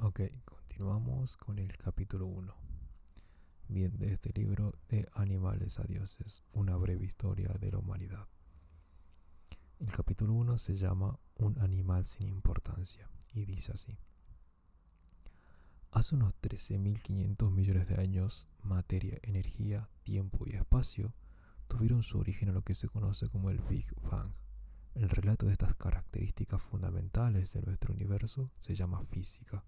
Ok, continuamos con el capítulo 1. Bien, de este libro de Animales a Dioses, una breve historia de la humanidad. El capítulo 1 se llama Un animal sin importancia y dice así. Hace unos 13.500 millones de años, materia, energía, tiempo y espacio tuvieron su origen en lo que se conoce como el Big Bang. El relato de estas características fundamentales de nuestro universo se llama física.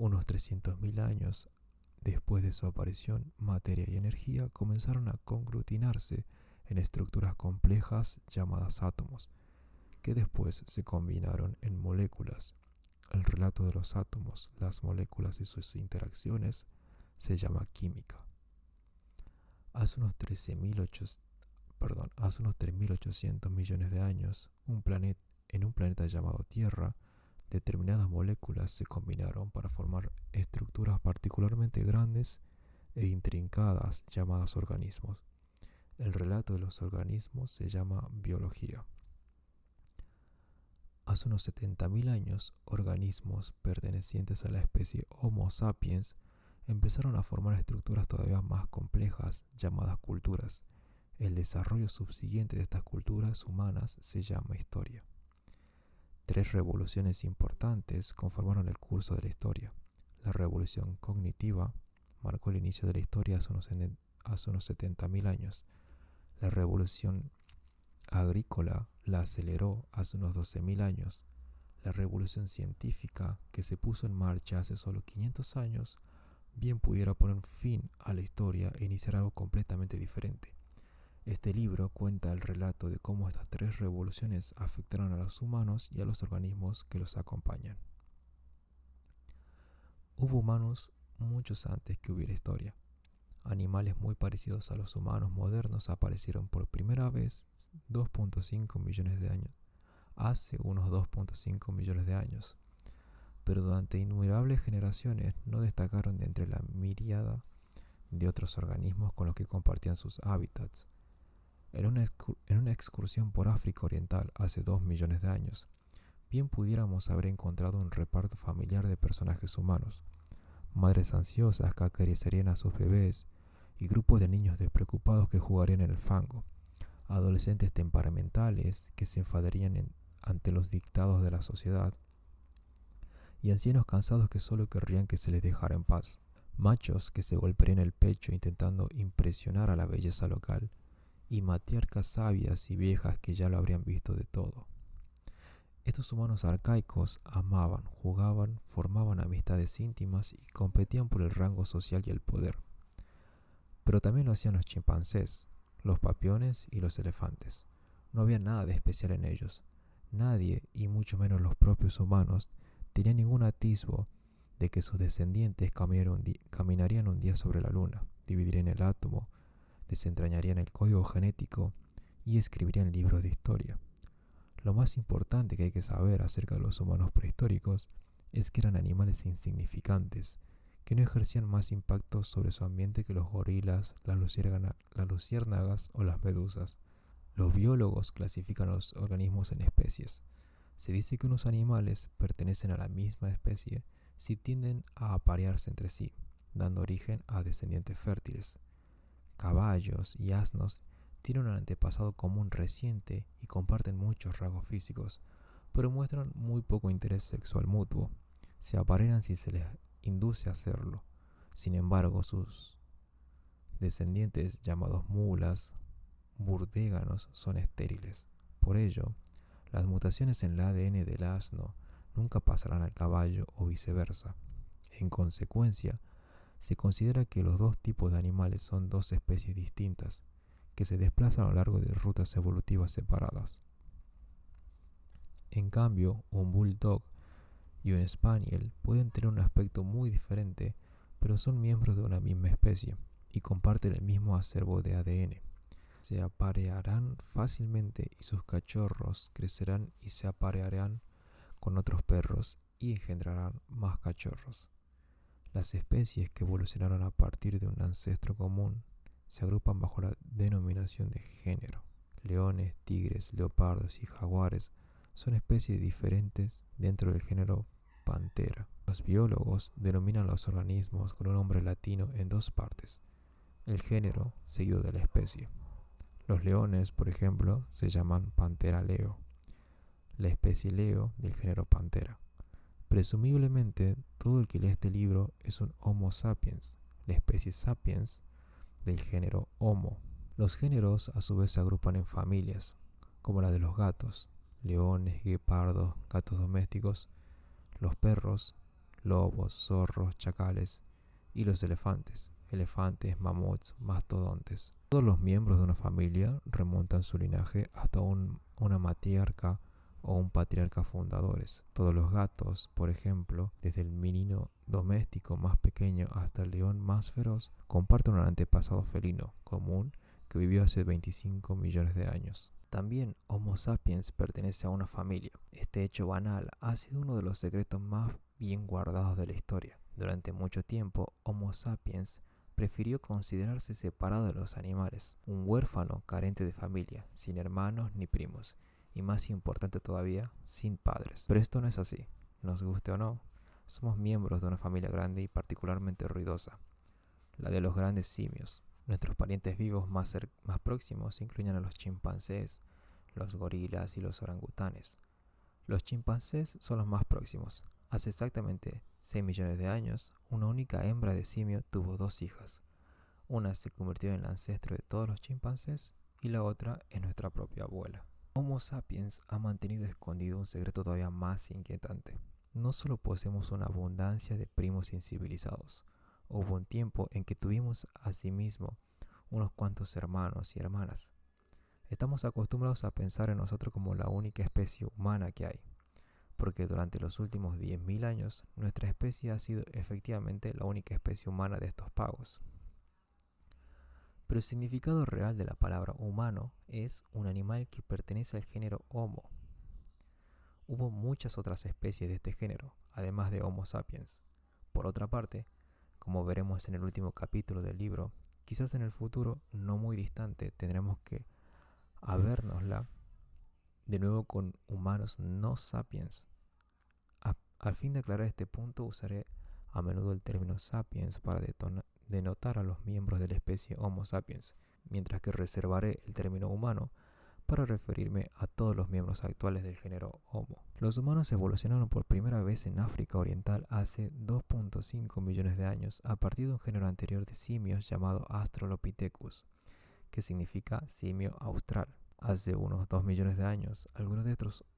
Unos 300.000 años después de su aparición, materia y energía comenzaron a conglutinarse en estructuras complejas llamadas átomos, que después se combinaron en moléculas. El relato de los átomos, las moléculas y sus interacciones se llama química. Hace unos 3.800 millones de años, en un planeta llamado Tierra, determinadas moléculas se combinaron para formar estructuras particularmente grandes e intrincadas llamadas organismos. El relato de los organismos se llama biología. Hace unos 70.000 años, organismos pertenecientes a la especie Homo sapiens empezaron a formar estructuras todavía más complejas llamadas culturas. El desarrollo subsiguiente de estas culturas humanas se llama historia. 3 revoluciones importantes conformaron el curso de la historia. La revolución cognitiva marcó el inicio de la historia hace unos 70.000 años. La revolución agrícola la aceleró hace unos 12.000 años. La revolución científica, que se puso en marcha hace solo 500 años, bien pudiera poner fin a la historia e iniciar algo completamente diferente. Este libro cuenta el relato de cómo estas 3 revoluciones afectaron a los humanos y a los organismos que los acompañan. Hubo humanos muchos antes que hubiera historia. Animales muy parecidos a los humanos modernos aparecieron por primera vez 2.5 millones de años, hace unos 2.5 millones de años, pero durante innumerables generaciones no destacaron de entre la miríada de otros organismos con los que compartían sus hábitats. En una excursión por África Oriental hace 2 millones de años, bien pudiéramos haber encontrado un reparto familiar de personajes humanos, madres ansiosas que acariciarían a sus bebés y grupos de niños despreocupados que jugarían en el fango, adolescentes temperamentales que se enfadarían ante los dictados de la sociedad y ancianos cansados que solo querrían que se les dejara en paz, machos que se golpearían el pecho intentando impresionar a la belleza local y matriarcas sabias y viejas que ya lo habrían visto de todo. Estos humanos arcaicos amaban, jugaban, formaban amistades íntimas y competían por el rango social y el poder. Pero también lo hacían los chimpancés, los papiones y los elefantes. No había nada de especial en ellos. Nadie, y mucho menos los propios humanos, tenía ningún atisbo de que sus descendientes caminarían un día sobre la luna, dividirían el átomo, desentrañarían el código genético y escribirían libros de historia. Lo más importante que hay que saber acerca de los humanos prehistóricos es que eran animales insignificantes, que no ejercían más impacto sobre su ambiente que los gorilas, las luciérnagas o las medusas. Los biólogos clasifican los organismos en especies. Se dice que unos animales pertenecen a la misma especie si tienden a aparearse entre sí, dando origen a descendientes fértiles. Caballos y asnos tienen un antepasado común reciente y comparten muchos rasgos físicos, pero muestran muy poco interés sexual mutuo. Se aparean si se les induce a hacerlo. Sin embargo, sus descendientes, llamados mulas, burdéganos, son estériles. Por ello, las mutaciones en el ADN del asno nunca pasarán al caballo o viceversa. En consecuencia, se considera que los dos tipos de animales son dos especies distintas, que se desplazan a lo largo de rutas evolutivas separadas. En cambio, un bulldog y un spaniel pueden tener un aspecto muy diferente, pero son miembros de una misma especie y comparten el mismo acervo de ADN. Se aparearán fácilmente y sus cachorros crecerán y se aparearán con otros perros y engendrarán más cachorros. Las especies que evolucionaron a partir de un ancestro común se agrupan bajo la denominación de género. Leones, tigres, leopardos y jaguares son especies diferentes dentro del género Panthera. Los biólogos denominan los organismos con un nombre latino en dos partes, el género seguido de la especie. Los leones, por ejemplo, se llaman Panthera leo, la especie leo del género Panthera. Presumiblemente, todo el que lee este libro es un Homo sapiens, la especie sapiens del género Homo. Los géneros a su vez se agrupan en familias, como la de los gatos, leones, guepardos, gatos domésticos, los perros, lobos, zorros, chacales y los elefantes, mamuts, mastodontes. Todos los miembros de una familia remontan su linaje hasta una matriarca o un patriarca fundadores. Todos los gatos, por ejemplo, desde el menino doméstico más pequeño hasta el león más feroz, comparten un antepasado felino común que vivió hace 25 millones de años. También Homo sapiens pertenece a una familia. Este hecho banal ha sido uno de los secretos más bien guardados de la historia. Durante mucho tiempo, Homo sapiens prefirió considerarse separado de los animales, un huérfano carente de familia, sin hermanos ni primos, y más importante todavía, sin padres. Pero esto no es así. Nos guste o no, somos miembros de una familia grande y particularmente ruidosa, la de los grandes simios. Nuestros parientes vivos más próximos incluyen a los chimpancés, los gorilas y los orangutanes. Los chimpancés son los más próximos. Hace exactamente 6 millones de años, una única hembra de simio tuvo 2 hijas. Una se convirtió en el ancestro de todos los chimpancés y la otra en nuestra propia abuela. Homo sapiens ha mantenido escondido un secreto todavía más inquietante. No solo poseemos una abundancia de primos incivilizados. Hubo un tiempo en que tuvimos asimismo unos cuantos hermanos y hermanas. Estamos acostumbrados a pensar en nosotros como la única especie humana que hay, porque durante los últimos 10.000 años nuestra especie ha sido efectivamente la única especie humana de estos pagos. Pero el significado real de la palabra humano es un animal que pertenece al género Homo. Hubo muchas otras especies de este género, además de Homo sapiens. Por otra parte, como veremos en el último capítulo del libro, quizás en el futuro no muy distante tendremos que habérnosla de nuevo con humanos no sapiens. Al fin de aclarar este punto, usaré a menudo el término sapiens para denotar a los miembros de la especie Homo sapiens, mientras que reservaré el término humano para referirme a todos los miembros actuales del género Homo. Los humanos evolucionaron por primera vez en África Oriental hace 2.5 millones de años a partir de un género anterior de simios llamado Australopithecus, que significa simio austral. Hace unos 2 millones de años, algunos de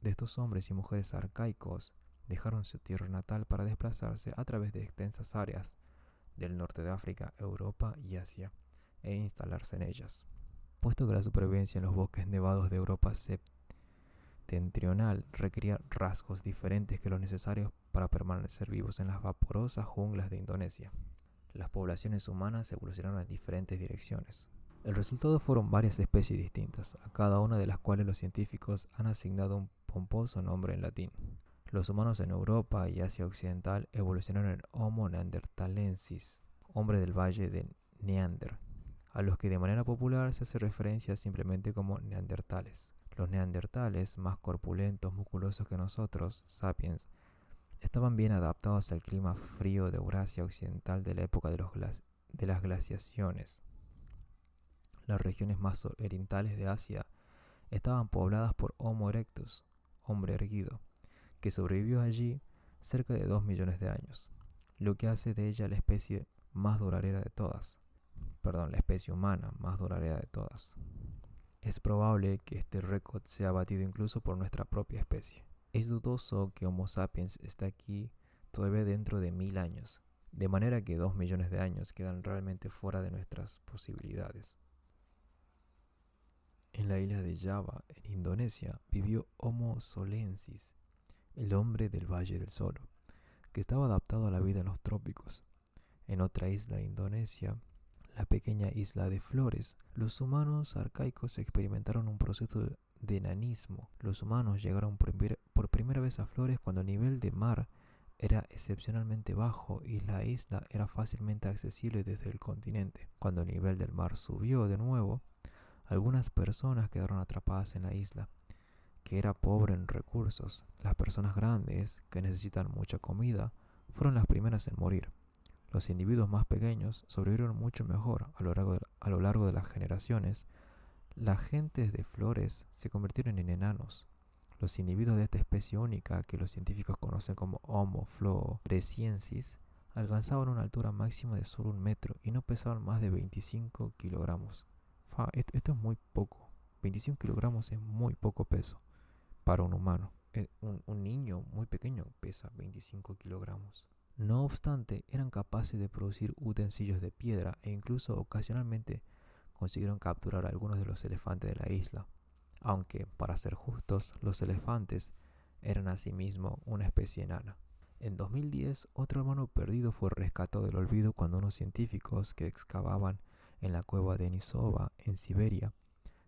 estos hombres y mujeres arcaicos dejaron su tierra natal para desplazarse a través de extensas áreas del norte de África, Europa y Asia, e instalarse en ellas. Puesto que la supervivencia en los bosques nevados de Europa septentrional requería rasgos diferentes que los necesarios para permanecer vivos en las vaporosas junglas de Indonesia, las poblaciones humanas evolucionaron en diferentes direcciones. El resultado fueron varias especies distintas, a cada una de las cuales los científicos han asignado un pomposo nombre en latín. Los humanos en Europa y Asia Occidental evolucionaron en Homo neanderthalensis, hombre del valle de Neander, a los que de manera popular se hace referencia simplemente como neandertales. Los neandertales, más corpulentos, musculosos que nosotros, sapiens, estaban bien adaptados al clima frío de Eurasia Occidental de la época de las glaciaciones. Las regiones más orientales de Asia estaban pobladas por Homo erectus, hombre erguido, que sobrevivió allí cerca de 2 millones de años, lo que hace de ella la especie más duradera de todas. La especie humana más duradera de todas. Es probable que este récord sea batido incluso por nuestra propia especie. Es dudoso que Homo sapiens esté aquí todavía dentro de 1000 años, de manera que 2 millones de años quedan realmente fuera de nuestras posibilidades. En la isla de Java, en Indonesia, vivió Homo solensis, el hombre del Valle del Sol, que estaba adaptado a la vida en los trópicos. En otra isla de Indonesia, la pequeña isla de Flores, los humanos arcaicos experimentaron un proceso de enanismo. Los humanos llegaron por primera vez a Flores cuando el nivel de mar era excepcionalmente bajo y la isla era fácilmente accesible desde el continente. Cuando el nivel del mar subió de nuevo, algunas personas quedaron atrapadas en la isla, que era pobre en recursos. Las personas grandes, que necesitan mucha comida, fueron las primeras en morir. Los individuos más pequeños sobrevivieron mucho mejor a lo largo de las generaciones. Las gentes de Flores se convirtieron en enanos. Los individuos de esta especie única, que los científicos conocen como Homo floresiensis, alcanzaban una altura máxima de solo 1 metro y no pesaban más de 25 kilogramos. Esto es muy poco. 25 kilogramos es muy poco peso para un humano. Un niño muy pequeño pesa 25 kilogramos. No obstante, eran capaces de producir utensilios de piedra e incluso ocasionalmente consiguieron capturar a algunos de los elefantes de la isla. Aunque, para ser justos, los elefantes eran asimismo una especie enana. En 2010, otro hermano perdido fue rescatado del olvido cuando unos científicos que excavaban en la cueva de Denisova, en Siberia,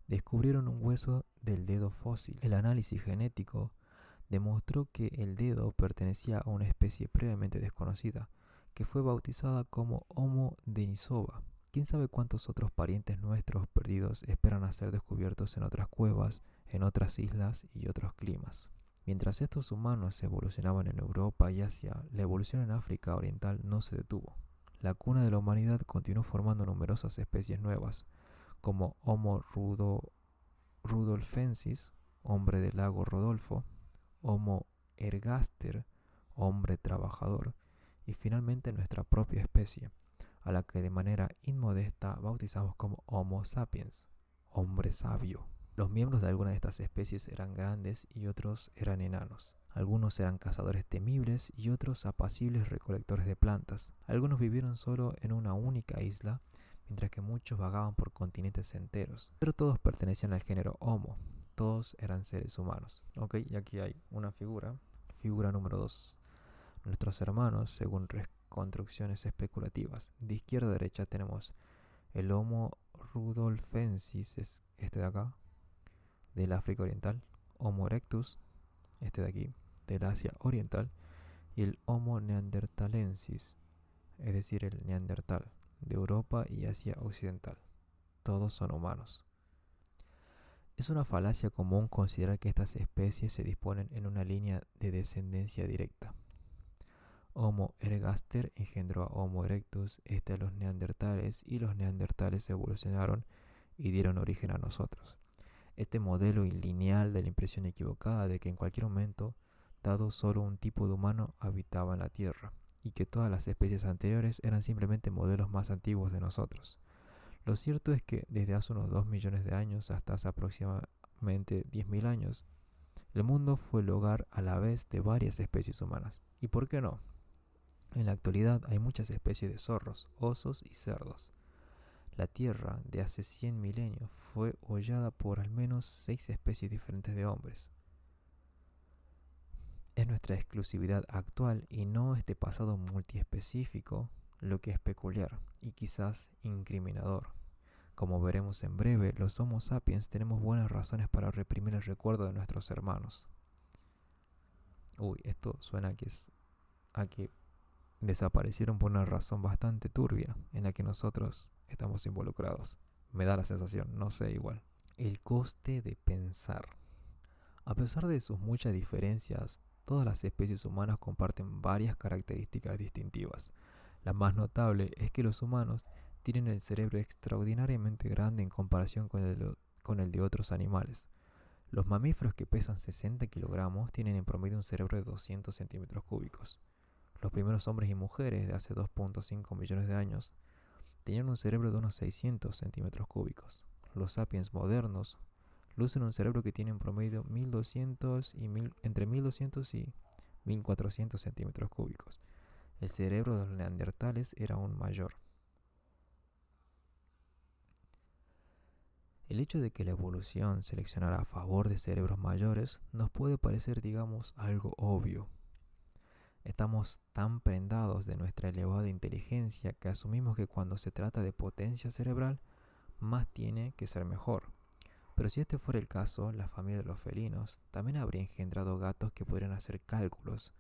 descubrieron un hueso del dedo fósil. El análisis genético demostró que el dedo pertenecía a una especie previamente desconocida, que fue bautizada como Homo denisova. ¿Quién sabe cuántos otros parientes nuestros perdidos esperan a ser descubiertos en otras cuevas, en otras islas y otros climas? Mientras estos humanos evolucionaban en Europa y Asia, la evolución en África Oriental no se detuvo. La cuna de la humanidad continuó formando numerosas especies nuevas, como Homo rudolfensis, hombre del lago Rodolfo, Homo ergaster, hombre trabajador, y finalmente nuestra propia especie, a la que de manera inmodesta bautizamos como Homo sapiens, hombre sabio. Los miembros de algunas de estas especies eran grandes y otros eran enanos. Algunos eran cazadores temibles y otros apacibles recolectores de plantas. Algunos vivieron solo en una única isla, mientras que muchos vagaban por continentes enteros. Pero todos pertenecían al género Homo. Todos eran seres humanos. Ok, y aquí hay una figura. Figura número 2. Nuestros hermanos, según reconstrucciones especulativas. De izquierda a derecha tenemos el Homo rudolfensis, es este de acá, del África Oriental. Homo erectus, este de aquí, del Asia Oriental. Y el Homo neanderthalensis, es decir, el Neandertal, de Europa y Asia Occidental. Todos son humanos. Es una falacia común considerar que estas especies se disponen en una línea de descendencia directa. Homo ergaster engendró a Homo erectus, a los neandertales, y los neandertales evolucionaron y dieron origen a nosotros. Este modelo lineal de la impresión equivocada de que en cualquier momento dado solo un tipo de humano habitaba en la Tierra, y que todas las especies anteriores eran simplemente modelos más antiguos de nosotros. Lo cierto es que desde hace unos 2 millones de años hasta hace aproximadamente 10.000 años, el mundo fue el hogar a la vez de varias especies humanas. ¿Y por qué no? En la actualidad hay muchas especies de zorros, osos y cerdos. La Tierra de hace 100 milenios fue hollada por al menos 6 especies diferentes de hombres. Es nuestra exclusividad actual y no este pasado multiespecífico lo que es peculiar y quizás incriminador. Como veremos en breve, los Homo sapiens tenemos buenas razones para reprimir el recuerdo de nuestros hermanos. Esto suena a que desaparecieron por una razón bastante turbia en la que nosotros estamos involucrados. Me da la sensación, no sé igual. El coste de pensar. A pesar de sus muchas diferencias, todas las especies humanas comparten varias características distintivas. La más notable es que los humanos tienen el cerebro extraordinariamente grande en comparación con el de otros animales. Los mamíferos, que pesan 60 kilogramos, tienen en promedio un cerebro de 200 centímetros cúbicos. Los primeros hombres y mujeres de hace 2.5 millones de años tenían un cerebro de unos 600 centímetros cúbicos. Los sapiens modernos lucen un cerebro que tiene en promedio entre 1200 y 1400 centímetros cúbicos. El cerebro de los neandertales era aún mayor. El hecho de que la evolución seleccionara a favor de cerebros mayores nos puede parecer, digamos, algo obvio. Estamos tan prendados de nuestra elevada inteligencia que asumimos que cuando se trata de potencia cerebral, más tiene que ser mejor. Pero si este fuera el caso, la familia de los felinos también habría engendrado gatos que podrían hacer cálculos.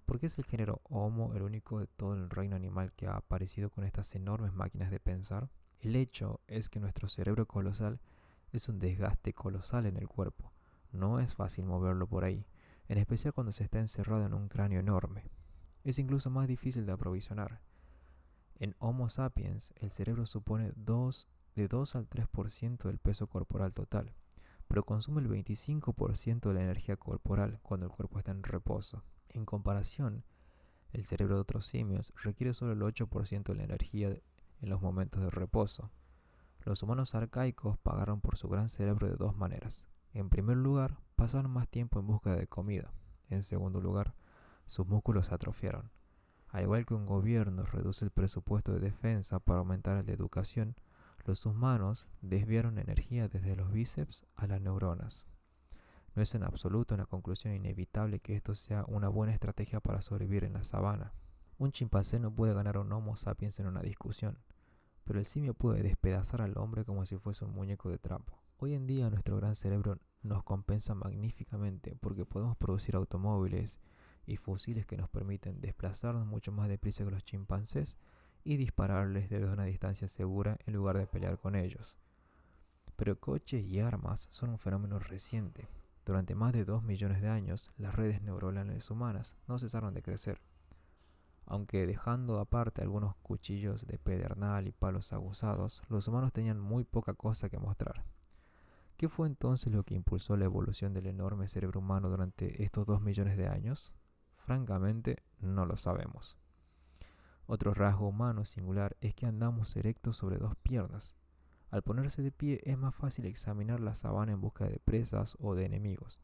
¿Por qué es el género Homo el único de todo el reino animal que ha aparecido con estas enormes máquinas de pensar? El hecho es que nuestro cerebro colosal es un desgaste colosal en el cuerpo. No es fácil moverlo por ahí, en especial cuando se está encerrado en un cráneo enorme. es incluso más difícil de aprovisionar. En Homo sapiens, el cerebro supone de 2 al 3% del peso corporal total, pero consume el 25% de la energía corporal cuando el cuerpo está en reposo. En comparación, el cerebro de otros simios requiere solo el 8% de la energía en los momentos de reposo. Los humanos arcaicos pagaron por su gran cerebro de dos maneras. En primer lugar, pasaron más tiempo en búsqueda de comida. En segundo lugar, sus músculos se atrofiaron. Al igual que un gobierno reduce el presupuesto de defensa para aumentar el de educación, los humanos desviaron energía desde los bíceps a las neuronas. No es en absoluto una conclusión inevitable que esto sea una buena estrategia para sobrevivir en la sabana. Un chimpancé no puede ganar a un Homo sapiens en una discusión, pero el simio puede despedazar al hombre como si fuese un muñeco de trapo. Hoy en día nuestro gran cerebro nos compensa magníficamente porque podemos producir automóviles y fusiles que nos permiten desplazarnos mucho más deprisa que los chimpancés y dispararles desde una distancia segura en lugar de pelear con ellos. Pero coches y armas son un fenómeno reciente. Durante más de 2 millones de años, las redes neuronales humanas no cesaron de crecer. Aunque dejando aparte algunos cuchillos de pedernal y palos aguzados, los humanos tenían muy poca cosa que mostrar. ¿Qué fue entonces lo que impulsó la evolución del enorme cerebro humano durante estos 2 millones de años? Francamente, no lo sabemos. Otro rasgo humano singular es que andamos erectos sobre dos piernas. Al ponerse de pie es más fácil examinar la sabana en busca de presas o de enemigos,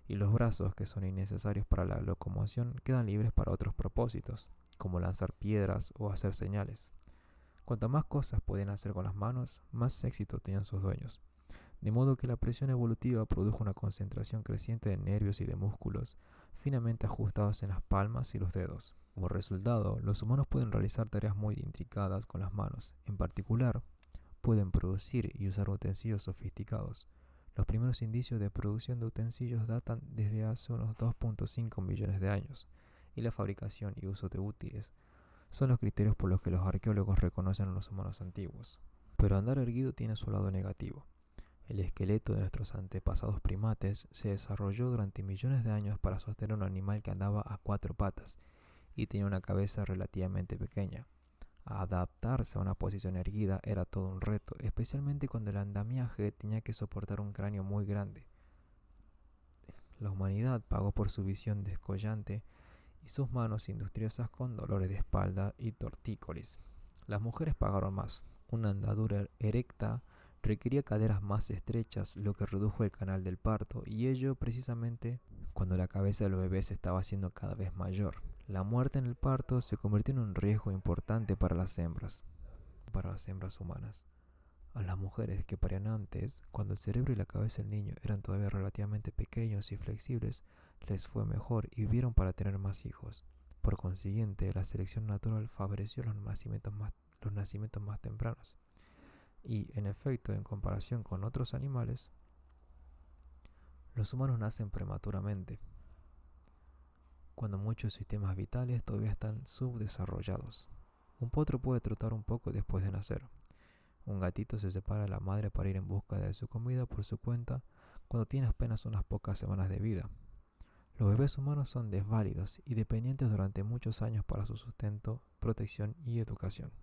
y los brazos, que son innecesarios para la locomoción, quedan libres para otros propósitos, como lanzar piedras o hacer señales. Cuanto más cosas podían hacer con las manos, más éxito tenían sus dueños. De modo que la presión evolutiva produjo una concentración creciente de nervios y de músculos, finamente ajustados en las palmas y los dedos. Como resultado, los humanos pueden realizar tareas muy intricadas con las manos. En particular, pueden producir y usar utensilios sofisticados. Los primeros indicios de producción de utensilios datan desde hace unos 2.5 millones de años, y la fabricación y uso de útiles son los criterios por los que los arqueólogos reconocen a los humanos antiguos. Pero andar erguido tiene su lado negativo. El esqueleto de nuestros antepasados primates se desarrolló durante millones de años para sostener un animal que andaba a 4 patas y tenía una cabeza relativamente pequeña. Adaptarse a una posición erguida era todo un reto, especialmente cuando el andamiaje tenía que soportar un cráneo muy grande. La humanidad pagó por su visión descollante y sus manos industriosas con dolores de espalda y tortícolis. Las mujeres pagaron más. Una andadura erecta requería caderas más estrechas, lo que redujo el canal del parto, y ello precisamente cuando la cabeza del bebé se estaba haciendo cada vez mayor. La muerte en el parto se convirtió en un riesgo importante para las hembras humanas. A las mujeres que parían antes, cuando el cerebro y la cabeza del niño eran todavía relativamente pequeños y flexibles, les fue mejor y vivieron para tener más hijos. Por consiguiente, la selección natural favoreció los nacimientos más tempranos. Y, en efecto, en comparación con otros animales, los humanos nacen prematuramente, cuando muchos sistemas vitales todavía están subdesarrollados. Un potro puede trotar un poco después de nacer. Un gatito se separa de la madre para ir en busca de su comida por su cuenta cuando tiene apenas unas pocas semanas de vida. Los bebés humanos son desválidos y dependientes durante muchos años para su sustento, protección y educación.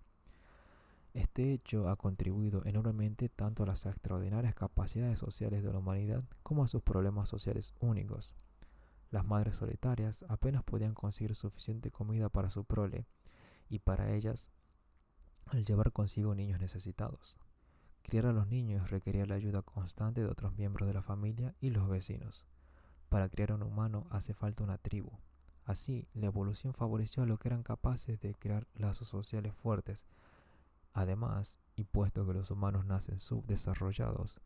Este hecho ha contribuido enormemente tanto a las extraordinarias capacidades sociales de la humanidad como a sus problemas sociales únicos. Las madres solitarias apenas podían conseguir suficiente comida para su prole y para ellas al llevar consigo niños necesitados. Criar a los niños requería la ayuda constante de otros miembros de la familia y los vecinos. Para criar a un humano hace falta una tribu. Así, la evolución favoreció a los que eran capaces de crear lazos sociales fuertes. Además, y puesto que los humanos nacen subdesarrollados,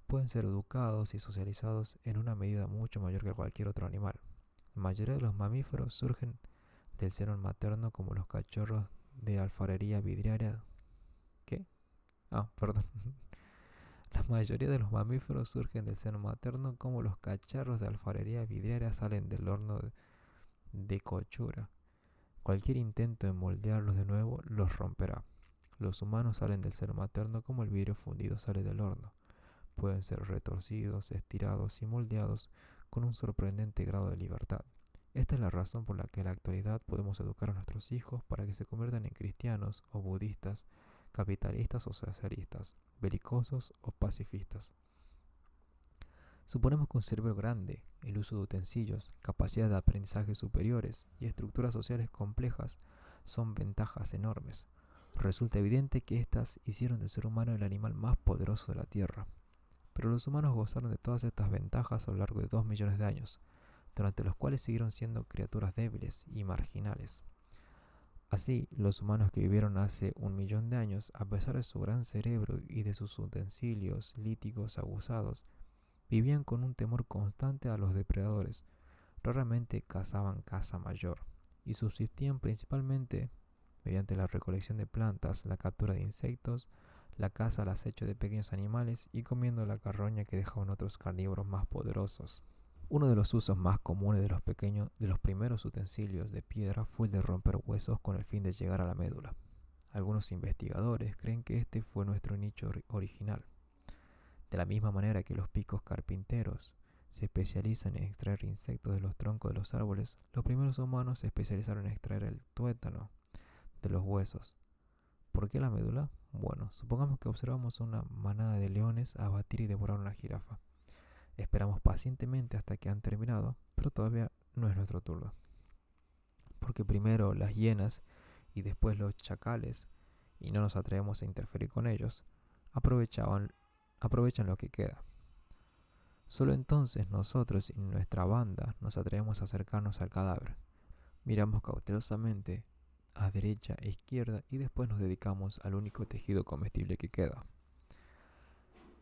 pueden ser educados y socializados en una medida mucho mayor que cualquier otro animal. La mayoría de los mamíferos surgen del seno materno como los cachorros de alfarería vidriaria. ¿Qué? Perdón. La mayoría de los mamíferos surgen del seno materno como los cacharros de alfarería vidriaria salen del horno de cochura. Cualquier intento de moldearlos de nuevo los romperá. Los humanos salen del seno materno como el vidrio fundido sale del horno. Pueden ser retorcidos, estirados y moldeados con un sorprendente grado de libertad. Esta es la razón por la que en la actualidad podemos educar a nuestros hijos para que se conviertan en cristianos o budistas, capitalistas o socialistas, belicosos o pacifistas. Suponemos que un cerebro grande, el uso de utensilios, capacidades de aprendizaje superiores y estructuras sociales complejas son ventajas enormes. Resulta evidente que éstas hicieron del ser humano el animal más poderoso de la Tierra. Pero los humanos gozaron de todas estas ventajas a lo largo de 2 millones de años, durante los cuales siguieron siendo criaturas débiles y marginales. Así, los humanos que vivieron hace 1 millón de años, a pesar de su gran cerebro y de sus utensilios líticos abusados, vivían con un temor constante a los depredadores. Raramente cazaban caza mayor y subsistían principalmente mediante la recolección de plantas, la captura de insectos, la caza al acecho de pequeños animales y comiendo la carroña que dejaban otros carnívoros más poderosos. Uno de los usos más comunes de los primeros utensilios de piedra fue el de romper huesos con el fin de llegar a la médula. Algunos investigadores creen que este fue nuestro nicho original. De la misma manera que los picos carpinteros se especializan en extraer insectos de los troncos de los árboles, los primeros humanos se especializaron en extraer el tuétano de los huesos. ¿Por qué la médula? Bueno, supongamos que observamos una manada de leones abatir y devorar una jirafa. Esperamos pacientemente hasta que han terminado, pero todavía no es nuestro turno. Porque primero las hienas y después los chacales, y no nos atrevemos a interferir con ellos, aprovechan lo que queda. Solo entonces nosotros y nuestra banda nos atrevemos a acercarnos al cadáver. Miramos cautelosamente a derecha e izquierda y después nos dedicamos al único tejido comestible que queda.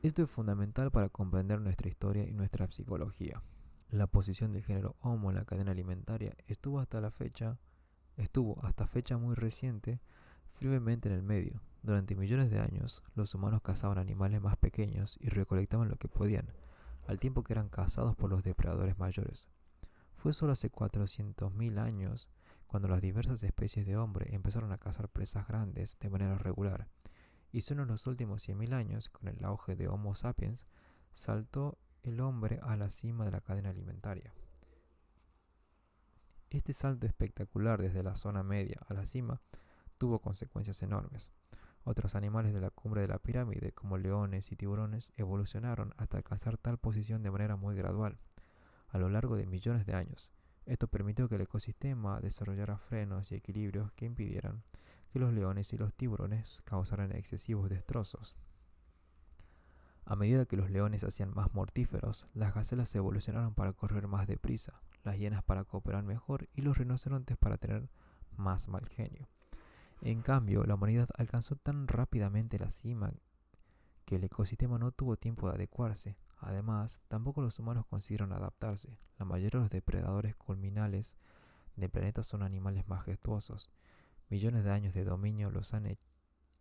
Esto es fundamental para comprender nuestra historia y nuestra psicología. La posición del género Homo en la cadena alimentaria estuvo hasta fecha muy reciente firmemente en el medio. Durante millones de años, los humanos cazaban animales más pequeños y recolectaban lo que podían, al tiempo que eran cazados por los depredadores mayores. Fue solo hace 400.000 años cuando las diversas especies de hombre empezaron a cazar presas grandes de manera regular, y solo en los últimos 100.000 años, con el auge de Homo sapiens, saltó el hombre a la cima de la cadena alimentaria. Este salto espectacular desde la zona media a la cima tuvo consecuencias enormes. Otros animales de la cumbre de la pirámide, como leones y tiburones, evolucionaron hasta alcanzar tal posición de manera muy gradual, a lo largo de millones de años. Esto permitió que el ecosistema desarrollara frenos y equilibrios que impidieran que los leones y los tiburones causaran excesivos destrozos. A medida que los leones se hacían más mortíferos, las gacelas evolucionaron para correr más deprisa, las hienas para cooperar mejor y los rinocerontes para tener más mal genio. En cambio, la humanidad alcanzó tan rápidamente la cima que el ecosistema no tuvo tiempo de adecuarse. Además, tampoco los humanos consiguieron adaptarse. La mayoría de los depredadores culminales del planeta son animales majestuosos. Millones de años de dominio los han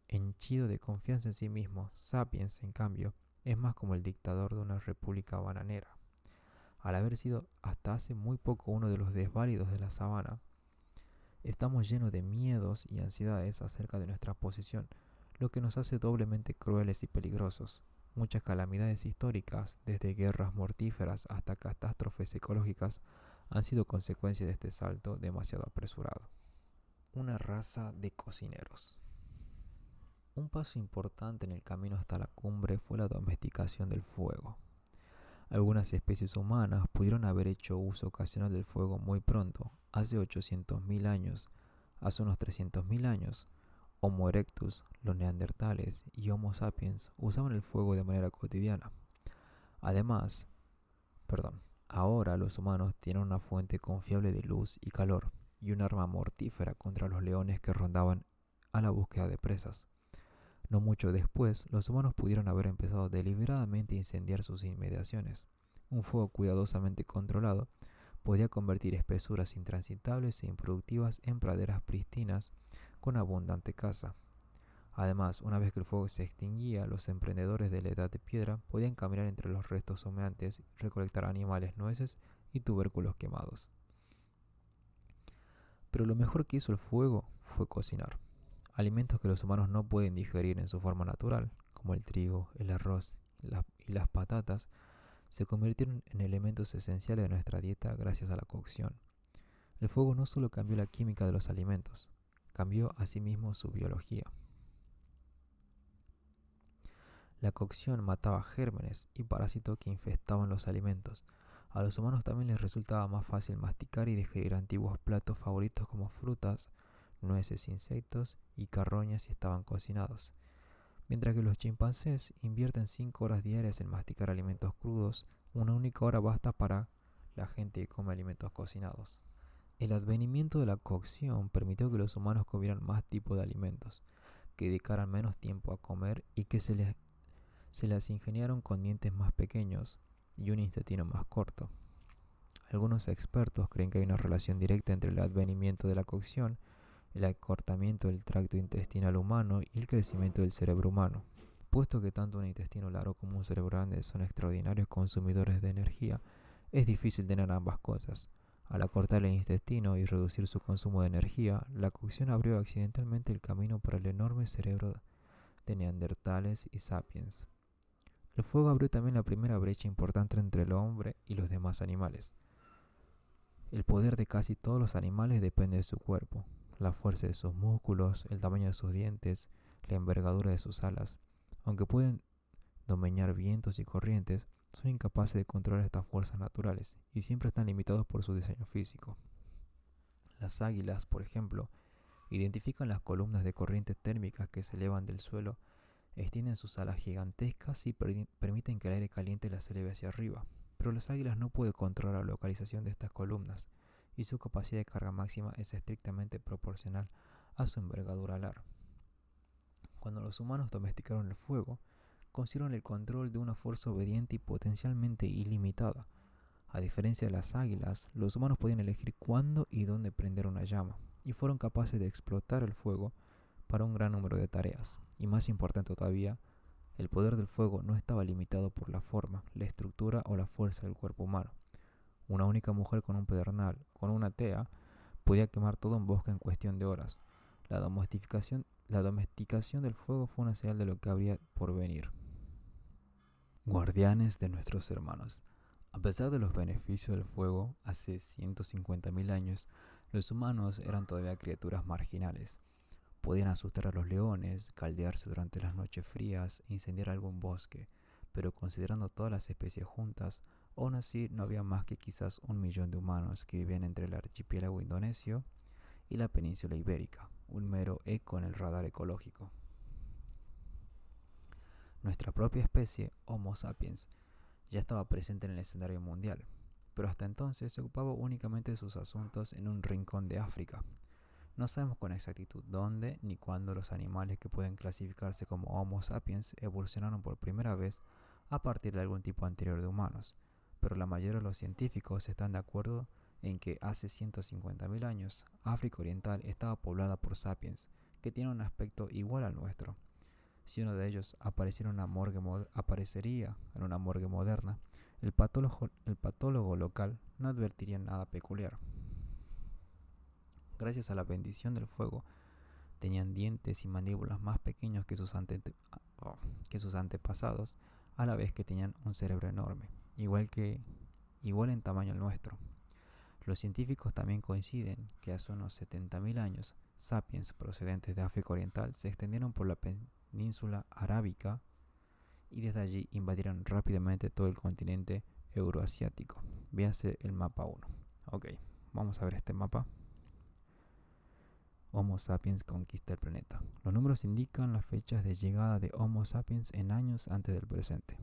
henchido de confianza en sí mismos. Sapiens, en cambio, es más como el dictador de una república bananera. Al haber sido hasta hace muy poco uno de los desválidos de la sabana, estamos llenos de miedos y ansiedades acerca de nuestra posición, lo que nos hace doblemente crueles y peligrosos. Muchas calamidades históricas, desde guerras mortíferas hasta catástrofes ecológicas, han sido consecuencia de este salto demasiado apresurado. Una raza de cocineros. Un paso importante en el camino hasta la cumbre fue la domesticación del fuego. Algunas especies humanas pudieron haber hecho uso ocasional del fuego muy pronto, hace 800.000 años, hace unos 300.000 años. Homo erectus, los neandertales y Homo sapiens usaban el fuego de manera cotidiana. Ahora los humanos tienen una fuente confiable de luz y calor y un arma mortífera contra los leones que rondaban a la búsqueda de presas. No mucho después, los humanos pudieron haber empezado deliberadamente a incendiar sus inmediaciones. Un fuego cuidadosamente controlado podía convertir espesuras intransitables e improductivas en praderas pristinas con abundante caza. Además, una vez que el fuego se extinguía, los emprendedores de la edad de piedra podían caminar entre los restos humeantes y recolectar animales, nueces y tubérculos quemados. Pero lo mejor que hizo el fuego fue cocinar. Alimentos que los humanos no pueden digerir en su forma natural, como el trigo, el arroz y las patatas, se convirtieron en elementos esenciales de nuestra dieta gracias a la cocción. El fuego no solo cambió la química de los alimentos, cambió asimismo su biología. La cocción mataba gérmenes y parásitos que infestaban los alimentos. A los humanos también les resultaba más fácil masticar y digerir antiguos platos favoritos como frutas, nueces, insectos y carroñas si estaban cocinados. Mientras que los chimpancés invierten 5 horas diarias en masticar alimentos crudos, una única hora basta para la gente que come alimentos cocinados. El advenimiento de la cocción permitió que los humanos comieran más tipos de alimentos, que dedicaran menos tiempo a comer y que se las ingeniaron con dientes más pequeños y un intestino más corto. Algunos expertos creen que hay una relación directa entre el advenimiento de la cocción, el acortamiento del tracto intestinal humano y el crecimiento del cerebro humano. Puesto que tanto un intestino largo como un cerebro grande son extraordinarios consumidores de energía, es difícil tener ambas cosas. Al acortar el intestino y reducir su consumo de energía, la cocción abrió accidentalmente el camino para el enorme cerebro de neandertales y sapiens. El fuego abrió también la primera brecha importante entre el hombre y los demás animales. El poder de casi todos los animales depende de su cuerpo, la fuerza de sus músculos, el tamaño de sus dientes, la envergadura de sus alas. Aunque pueden domeñar vientos y corrientes, son incapaces de controlar estas fuerzas naturales y siempre están limitados por su diseño físico. Las águilas, por ejemplo, identifican las columnas de corrientes térmicas que se elevan del suelo, extienden sus alas gigantescas y permiten que el aire caliente las eleve hacia arriba. Pero las águilas no pueden controlar la localización de estas columnas y su capacidad de carga máxima es estrictamente proporcional a su envergadura alar. Cuando los humanos domesticaron el fuego, consiguieron el control de una fuerza obediente y potencialmente ilimitada. A diferencia de las águilas, los humanos podían elegir cuándo y dónde prender una llama, y fueron capaces de explotar el fuego para un gran número de tareas. Y más importante todavía, el poder del fuego no estaba limitado por la forma, la estructura o la fuerza del cuerpo humano. Una única mujer con un pedernal, con una tea, podía quemar todo un bosque en cuestión de horas. La domesticación del fuego fue una señal de lo que habría por venir. Guardianes de nuestros hermanos. A pesar de los beneficios del fuego, hace 150.000 años, los humanos eran todavía criaturas marginales. Podían asustar a los leones, caldearse durante las noches frías e incendiar algún bosque, pero considerando todas las especies juntas, aún así no había más que quizás 1 millón de humanos que vivían entre el archipiélago indonesio y la península ibérica, un mero eco en el radar ecológico. Nuestra propia especie, Homo sapiens, ya estaba presente en el escenario mundial, pero hasta entonces se ocupaba únicamente de sus asuntos en un rincón de África. No sabemos con exactitud dónde ni cuándo los animales que pueden clasificarse como Homo sapiens evolucionaron por primera vez a partir de algún tipo anterior de humanos, pero la mayoría de los científicos están de acuerdo en que hace 150.000 años África Oriental estaba poblada por sapiens, que tienen un aspecto igual al nuestro. Si uno de ellos apareciera en una morgue moderna, el patólogo local no advertiría nada peculiar. Gracias a la bendición del fuego, tenían dientes y mandíbulas más pequeños que sus antepasados, a la vez que tenían un cerebro enorme, igual en tamaño al nuestro. Los científicos también coinciden que hace unos 70.000 años, sapiens procedentes de África Oriental se extendieron por la península arábica y desde allí invadieron rápidamente todo el continente euroasiático. Véase el mapa 1. Ok, vamos a ver este mapa. Homo sapiens conquista el planeta. Los números indican las fechas de llegada de Homo sapiens en años antes del presente.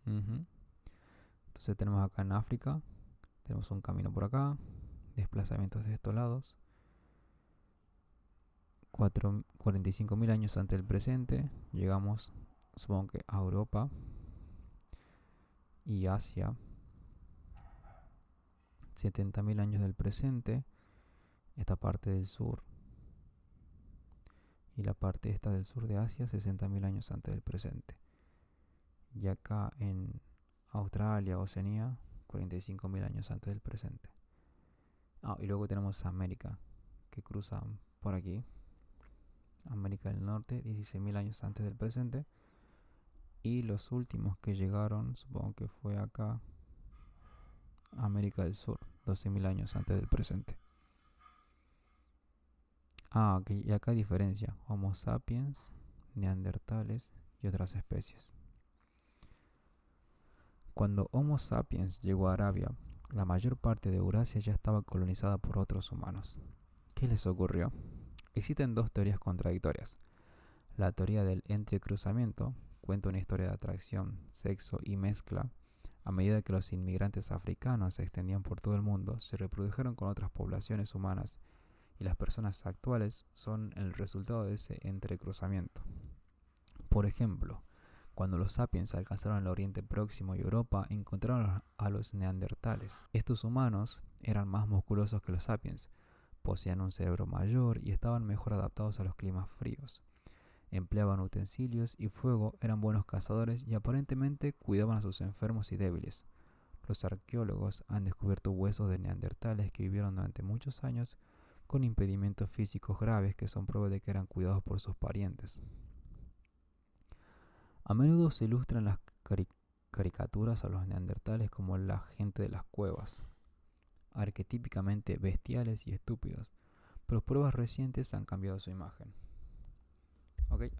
Entonces tenemos acá en África, tenemos un camino por acá, desplazamientos de estos lados. 45.000 años antes del presente, llegamos, supongo que a Europa y Asia. 70.000 años del presente, esta parte del sur, y la parte esta del sur de Asia, 60.000 años antes del presente. Y acá en Australia, Oceanía, 45.000 años antes del presente. Y luego tenemos América, que cruza por aquí. América del Norte, 16.000 años antes del presente. Y los últimos que llegaron, supongo que fue acá, América del Sur, 12.000 años antes del presente. Ok, y acá hay diferencia: Homo sapiens, neandertales y otras especies. Cuando Homo sapiens llegó a Arabia, la mayor parte de Eurasia ya estaba colonizada por otros humanos. ¿Qué les ocurrió? Existen dos teorías contradictorias. La teoría del entrecruzamiento cuenta una historia de atracción, sexo y mezcla. A medida que los inmigrantes africanos se extendían por todo el mundo, se reprodujeron con otras poblaciones humanas, y las personas actuales son el resultado de ese entrecruzamiento. Por ejemplo, cuando los sapiens alcanzaron el Oriente Próximo y Europa, encontraron a los neandertales. Estos humanos eran más musculosos que los sapiens, poseían un cerebro mayor y estaban mejor adaptados a los climas fríos. Empleaban utensilios y fuego, eran buenos cazadores y aparentemente cuidaban a sus enfermos y débiles. Los arqueólogos han descubierto huesos de neandertales que vivieron durante muchos años con impedimentos físicos graves que son prueba de que eran cuidados por sus parientes. A menudo se ilustran las caricaturas a los neandertales como la gente de las cuevas, arquetípicamente bestiales y estúpidos, pero pruebas recientes han cambiado su imagen.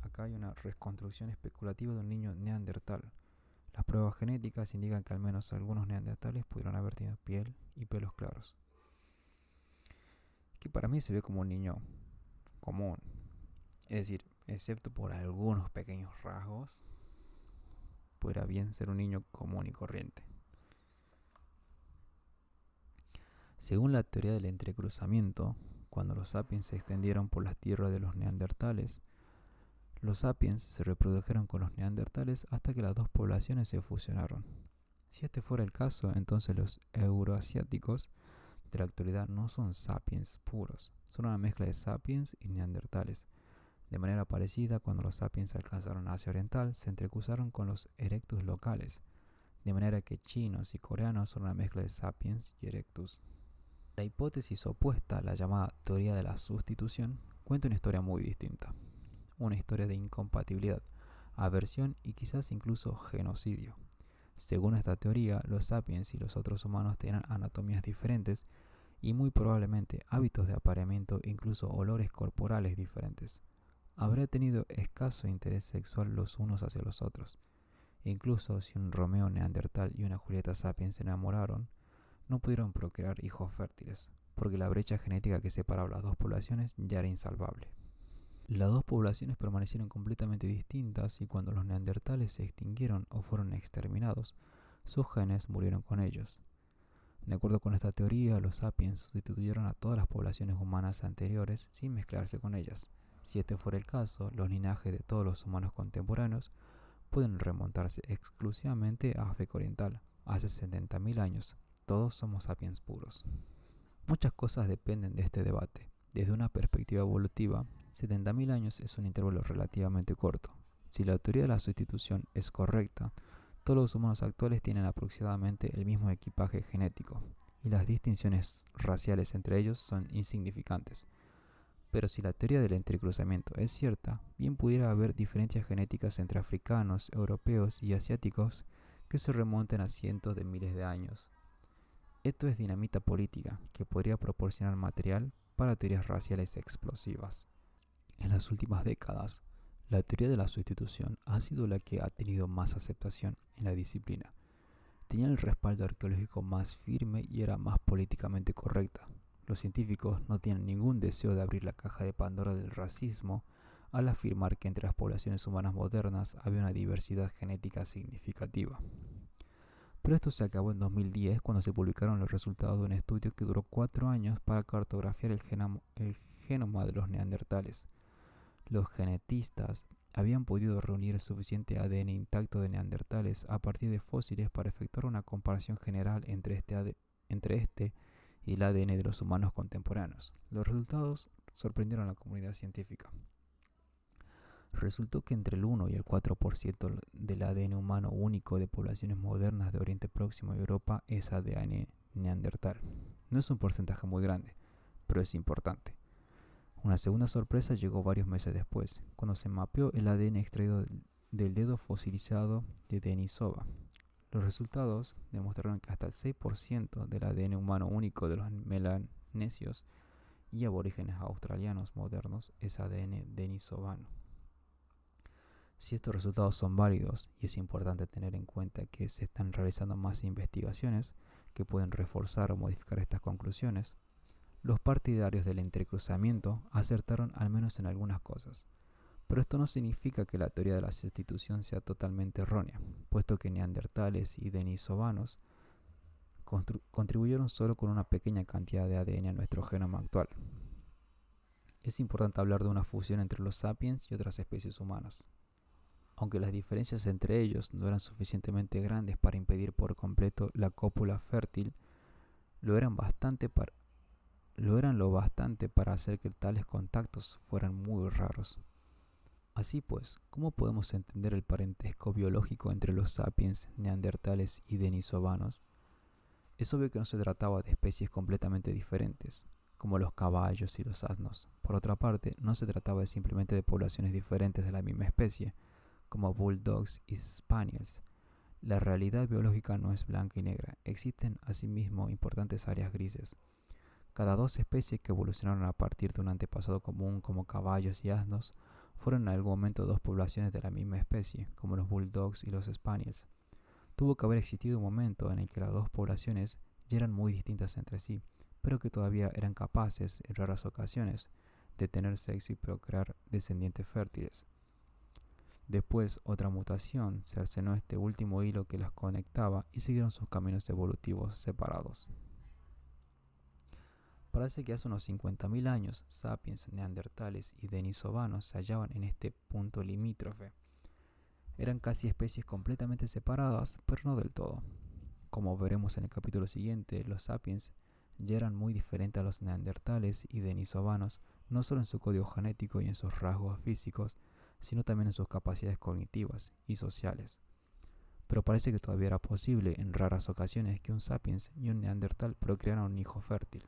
Acá hay una reconstrucción especulativa de un niño neandertal. Las pruebas genéticas indican que al menos algunos neandertales pudieron haber tenido piel y pelos claros. Que para mí se ve como un niño común. Es decir, excepto por algunos pequeños rasgos, podría bien ser un niño común y corriente. Según la teoría del entrecruzamiento, cuando los sapiens se extendieron por las tierras de los neandertales, los sapiens se reprodujeron con los neandertales hasta que las dos poblaciones se fusionaron. Si este fuera el caso, entonces los euroasiáticos de la actualidad no son sapiens puros, son una mezcla de sapiens y neandertales. De manera parecida, cuando los sapiens alcanzaron Asia Oriental, se entrecruzaron con los erectus locales, de manera que chinos y coreanos son una mezcla de sapiens y erectus. La hipótesis opuesta, la llamada teoría de la sustitución, cuenta una historia muy distinta. Una historia de incompatibilidad, aversión y quizás incluso genocidio. Según esta teoría, los sapiens y los otros humanos tenían anatomías diferentes y muy probablemente hábitos de apareamiento e incluso olores corporales diferentes. Habría tenido escaso interés sexual los unos hacia los otros. Incluso si un Romeo neandertal y una Julieta sapiens se enamoraron, no pudieron procrear hijos fértiles, porque la brecha genética que separaba las dos poblaciones ya era insalvable. Las dos poblaciones permanecieron completamente distintas y cuando los neandertales se extinguieron o fueron exterminados, sus genes murieron con ellos. De acuerdo con esta teoría, los sapiens sustituyeron a todas las poblaciones humanas anteriores sin mezclarse con ellas. Si este fuera el caso, los linajes de todos los humanos contemporáneos pueden remontarse exclusivamente a África Oriental, hace 70.000 años. Todos somos sapiens puros. Muchas cosas dependen de este debate. Desde una perspectiva evolutiva, 70.000 años es un intervalo relativamente corto. Si la teoría de la sustitución es correcta, todos los humanos actuales tienen aproximadamente el mismo equipaje genético, y las distinciones raciales entre ellos son insignificantes. Pero si la teoría del entrecruzamiento es cierta, bien pudiera haber diferencias genéticas entre africanos, europeos y asiáticos que se remonten a cientos de miles de años. Esto es dinamita política que podría proporcionar material para teorías raciales explosivas. En las últimas décadas, la teoría de la sustitución ha sido la que ha tenido más aceptación en la disciplina. Tenía el respaldo arqueológico más firme y era más políticamente correcta. Los científicos no tienen ningún deseo de abrir la caja de Pandora del racismo al afirmar que entre las poblaciones humanas modernas había una diversidad genética significativa. Pero esto se acabó en 2010 cuando se publicaron los resultados de un estudio que duró 4 años para cartografiar el genoma de los neandertales. Los genetistas habían podido reunir suficiente ADN intacto de neandertales a partir de fósiles para efectuar una comparación general entre este y el ADN de los humanos contemporáneos. Los resultados sorprendieron a la comunidad científica. Resultó que entre el 1 y el 4% del ADN humano único de poblaciones modernas de Oriente Próximo y Europa es ADN neandertal. No es un porcentaje muy grande, pero es importante. Una segunda sorpresa llegó varios meses después, cuando se mapeó el ADN extraído del dedo fosilizado de Denisova. Los resultados demostraron que hasta el 6% del ADN humano único de los melanesios y aborígenes australianos modernos es ADN denisovano. Si estos resultados son válidos, y es importante tener en cuenta que se están realizando más investigaciones que pueden reforzar o modificar estas conclusiones, los partidarios del entrecruzamiento acertaron al menos en algunas cosas. Pero esto no significa que la teoría de la sustitución sea totalmente errónea, puesto que neandertales y denisovanos contribuyeron solo con una pequeña cantidad de ADN a nuestro genoma actual. Es importante hablar de una fusión entre los sapiens y otras especies humanas. Aunque las diferencias entre ellos no eran suficientemente grandes para impedir por completo la cópula fértil, lo eran lo bastante para hacer que tales contactos fueran muy raros. Así pues, ¿cómo podemos entender el parentesco biológico entre los sapiens, neandertales y denisovanos? Es obvio que no se trataba de especies completamente diferentes, como los caballos y los asnos. Por otra parte, no se trataba simplemente de poblaciones diferentes de la misma especie, como bulldogs y spaniels. La realidad biológica no es blanca y negra, existen asimismo importantes áreas grises. Cada dos especies que evolucionaron a partir de un antepasado común como caballos y asnos fueron en algún momento dos poblaciones de la misma especie, como los bulldogs y los spaniels. Tuvo que haber existido un momento en el que las dos poblaciones ya eran muy distintas entre sí, pero que todavía eran capaces, en raras ocasiones, de tener sexo y procrear descendientes fértiles. Después, otra mutación cercenó este último hilo que las conectaba y siguieron sus caminos evolutivos separados. Parece que hace unos 50.000 años, sapiens, neandertales y denisovanos se hallaban en este punto limítrofe. Eran casi especies completamente separadas, pero no del todo. Como veremos en el capítulo siguiente, los sapiens ya eran muy diferentes a los neandertales y denisovanos, no solo en su código genético y en sus rasgos físicos, sino también en sus capacidades cognitivas y sociales. Pero parece que todavía era posible en raras ocasiones que un sapiens y un neandertal procrearan un hijo fértil.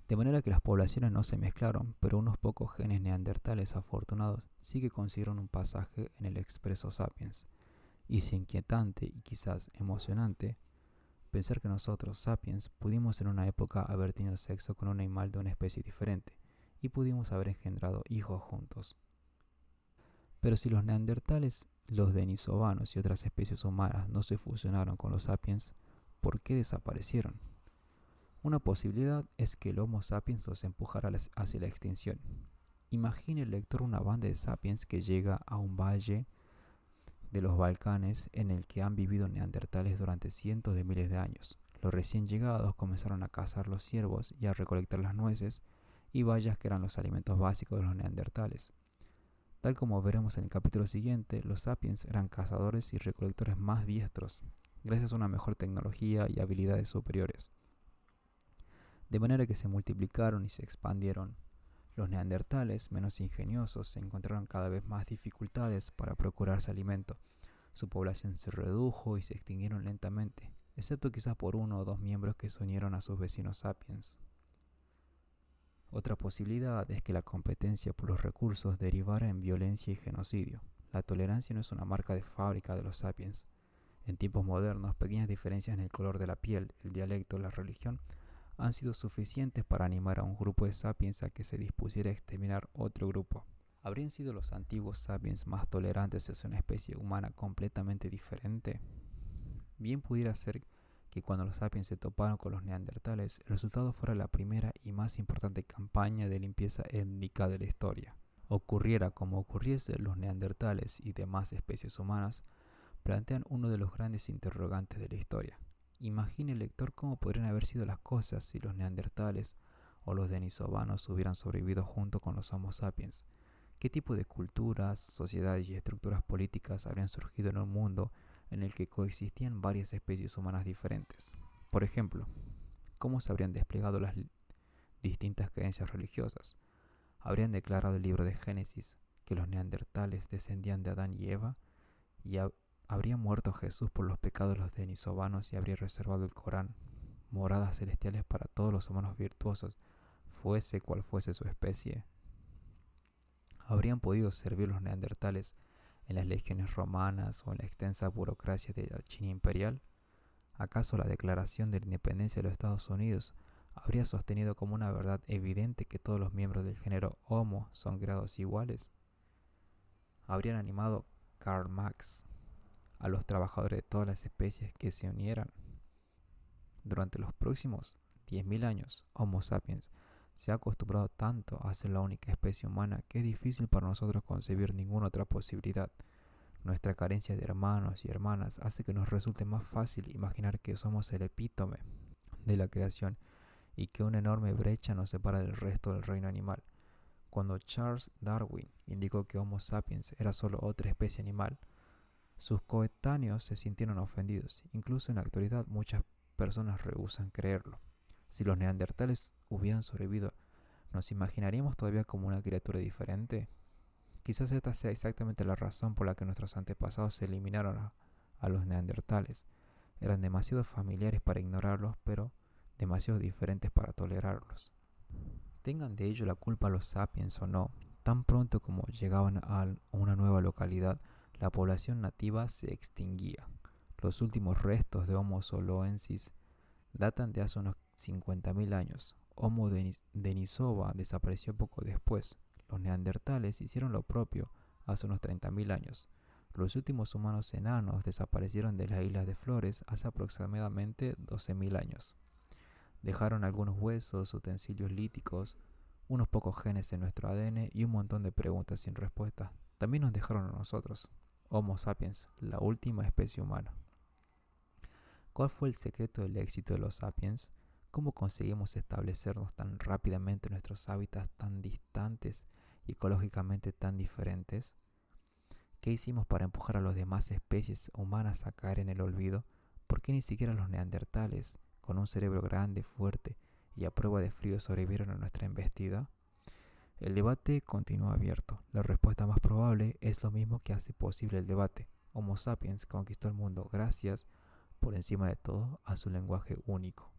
De manera que las poblaciones no se mezclaron, pero unos pocos genes neandertales afortunados sí que consiguieron un pasaje en el expreso sapiens. Y es inquietante y quizás emocionante pensar que nosotros, sapiens, pudimos en una época haber tenido sexo con un animal de una especie diferente y pudimos haber engendrado hijos juntos. Pero si los neandertales, los denisovanos y otras especies humanas no se fusionaron con los sapiens, ¿por qué desaparecieron? Una posibilidad es que el Homo sapiens los empujara hacia la extinción. Imagine el lector una banda de sapiens que llega a un valle de los Balcanes en el que han vivido neandertales durante cientos de miles de años. Los recién llegados comenzaron a cazar los ciervos y a recolectar las nueces y bayas que eran los alimentos básicos de los neandertales. Tal como veremos en el capítulo siguiente, los sapiens eran cazadores y recolectores más diestros, gracias a una mejor tecnología y habilidades superiores. De manera que se multiplicaron y se expandieron. Los neandertales, menos ingeniosos, encontraron cada vez más dificultades para procurarse alimento. Su población se redujo y se extinguieron lentamente, excepto quizás por uno o dos miembros que se unieron a sus vecinos sapiens. Otra posibilidad es que la competencia por los recursos derivara en violencia y genocidio. La tolerancia no es una marca de fábrica de los sapiens. En tiempos modernos, pequeñas diferencias en el color de la piel, el dialecto, la religión, han sido suficientes para animar a un grupo de sapiens a que se dispusiera a exterminar otro grupo. ¿Habrían sido los antiguos sapiens más tolerantes hacia una especie humana completamente diferente? Bien pudiera ser que cuando los sapiens se toparon con los neandertales, el resultado fuera la primera y más importante campaña de limpieza étnica de la historia. Ocurriera como ocurriese, los neandertales y demás especies humanas plantean uno de los grandes interrogantes de la historia. Imagine el lector cómo podrían haber sido las cosas si los neandertales o los denisovanos hubieran sobrevivido junto con los Homo sapiens. ¿Qué tipo de culturas, sociedades y estructuras políticas habrían surgido en un mundo en el que coexistían varias especies humanas diferentes? Por ejemplo, ¿cómo se habrían desplegado las distintas creencias religiosas? ¿Habrían declarado el libro de Génesis que los neandertales descendían de Adán y Eva? ¿Y habría muerto Jesús por los pecados de los denisovanos y habría reservado el Corán, moradas celestiales para todos los humanos virtuosos, fuese cual fuese su especie? ¿Habrían podido servir los neandertales en las legiones romanas o en la extensa burocracia de la China imperial? ¿Acaso la Declaración de la Independencia de los Estados Unidos habría sostenido como una verdad evidente que todos los miembros del género Homo son creados iguales? ¿Habrían animado Karl Marx a los trabajadores de todas las especies que se unieran? Durante los próximos 10.000 años, Homo sapiens se ha acostumbrado tanto a ser la única especie humana que es difícil para nosotros concebir ninguna otra posibilidad. Nuestra carencia de hermanos y hermanas hace que nos resulte más fácil imaginar que somos el epítome de la creación y que una enorme brecha nos separa del resto del reino animal. Cuando Charles Darwin indicó que Homo sapiens era solo otra especie animal, sus coetáneos se sintieron ofendidos. Incluso en la actualidad muchas personas rehúsan creerlo. Si los neandertales hubieran sobrevivido, ¿nos imaginaríamos todavía como una criatura diferente? Quizás esta sea exactamente la razón por la que nuestros antepasados se eliminaron a los neandertales. Eran demasiado familiares para ignorarlos, pero demasiado diferentes para tolerarlos. Tengan de ello la culpa los sapiens o no, tan pronto como llegaban a una nueva localidad, la población nativa se extinguía. Los últimos restos de Homo soloensis datan de hace unos 50.000 años. Homo denisova desapareció poco después. Los neandertales hicieron lo propio hace unos 30.000 años. Los últimos humanos enanos desaparecieron de las Islas de Flores hace aproximadamente 12.000 años. Dejaron algunos huesos, utensilios líticos, unos pocos genes en nuestro ADN y un montón de preguntas sin respuesta. También nos dejaron a nosotros, Homo sapiens, la última especie humana. ¿Cuál fue el secreto del éxito de los sapiens? ¿Cómo conseguimos establecernos tan rápidamente en nuestros hábitats tan distantes y ecológicamente tan diferentes? ¿Qué hicimos para empujar a las demás especies humanas a caer en el olvido? ¿Por qué ni siquiera los neandertales, con un cerebro grande, fuerte y a prueba de frío, sobrevivieron a nuestra embestida? El debate continúa abierto. La respuesta más probable es lo mismo que hace posible el debate. Homo sapiens conquistó el mundo gracias, por encima de todo, a su lenguaje único.